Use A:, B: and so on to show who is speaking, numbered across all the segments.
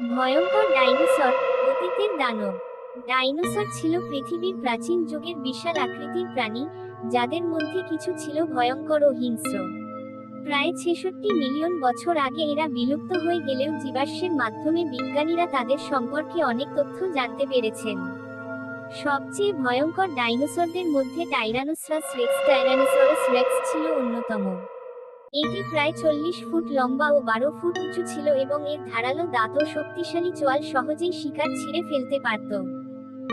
A: ভয়ঙ্কর ডাইনোসর, অতীতের দানব। ডাইনোসর ছিল পৃথিবীর প্রাচীন যুগের বিশাল আকৃতির প্রাণী, যাদের মধ্যে কিছু ছিল ভয়ঙ্কর ও হিংস্র। প্রায় 66 মিলিয়ন বছর আগে এরা বিলুপ্ত হয়ে গেলেও জীবাশ্মের মাধ্যমে বিজ্ঞানীরা তাদের সম্পর্কে অনেক তথ্য জানতে পেরেছেন। সবচেয়ে ভয়ঙ্কর ডাইনোসরদের মধ্যে টাইরানোসরাস রেক্স ছিল অন্যতম। এটি প্রায় 40 ফুট লম্বা ও 12 ফুট উঁচু ছিল এবং এর ধারালো দাঁত ও শক্তিশালী চোয়াল সহজেই শিকার ছিঁড়ে ফেলতে পারত।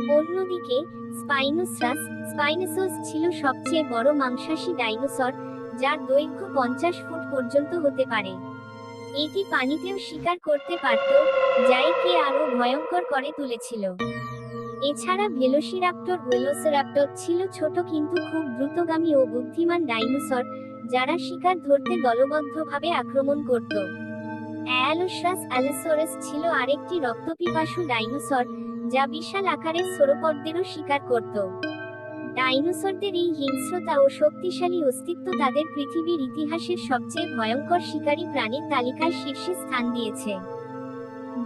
A: অন্যদিকে স্পাইনোসস ছিল সবচেয়ে বড় মাংসাশী ডাইনোসর, যার দৈর্ঘ্য 50 ফুট পর্যন্ত হতে পারে। এটি পানিতেও শিকার করতে পারত, যা একে আরও ভয়ঙ্কর করে তুলেছিল। এছাড়া ভেলোসিরাপ্টর ছিল ছোট কিন্তু খুব দ্রুতগামী ও বুদ্ধিমান ডাইনোসর, যারা শিকার ধরতে দলবদ্ধভাবে আক্রমণ করত। অ্যালোসারাস ছিল আরেকটি রক্তপিপাসু ডাইনোসর, যা বিশাল আকারের sauropodsদেরও শিকার করত। ডাইনোসরদের এই হিংস্রতা ও শক্তিশালী অস্তিত্ব তাদের পৃথিবীর ইতিহাসের সবচেয়ে ভয়ঙ্কর শিকারী প্রাণীর তালিকায় শীর্ষে স্থান দিয়েছে।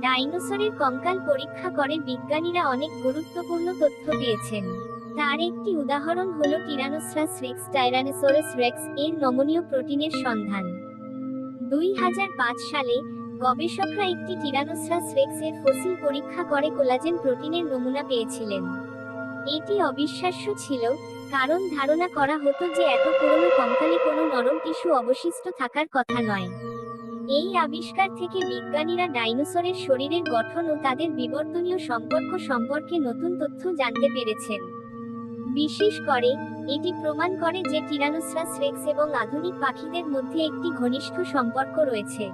A: ডাইনোসরের কঙ্কাল পরীক্ষা করে বিজ্ঞানীরা অনেক গুরুত্বপূর্ণ তথ্য পেয়েছেন। তার একটি উদাহরণ হল টাইরানোসরাস রেক্স এর নমনীয় প্রোটিনের সন্ধান। 2005 সালে গবেষকরা একটি টাইরানোসরাস রেক্স এর ফসিল পরীক্ষা করে কোলাজেন প্রোটিনের নমুনা পেয়েছিলেন। এটি অবিশ্বাস্য ছিল, কারণ ধারণা করা হতো যে এত পুরনো কঙ্কালে কোনো নরম টিস্যু অবশিষ্ট থাকার কথা নয়। এই আবিষ্কার থেকে বিজ্ঞানীরা ডাইনোসরের শরীরের গঠন ও তাদের বিবর্তনীয় সম্পর্ক সম্পর্কে নতুন তথ্য জানতে পেরেছেন। বিশেষ করে, এটি প্রমাণ করে যে টাইরানোসরাস রেক্স এবং আধুনিক পাখিদের মধ্যে একটি ঘনিষ্ঠ সম্পর্ক রয়েছে।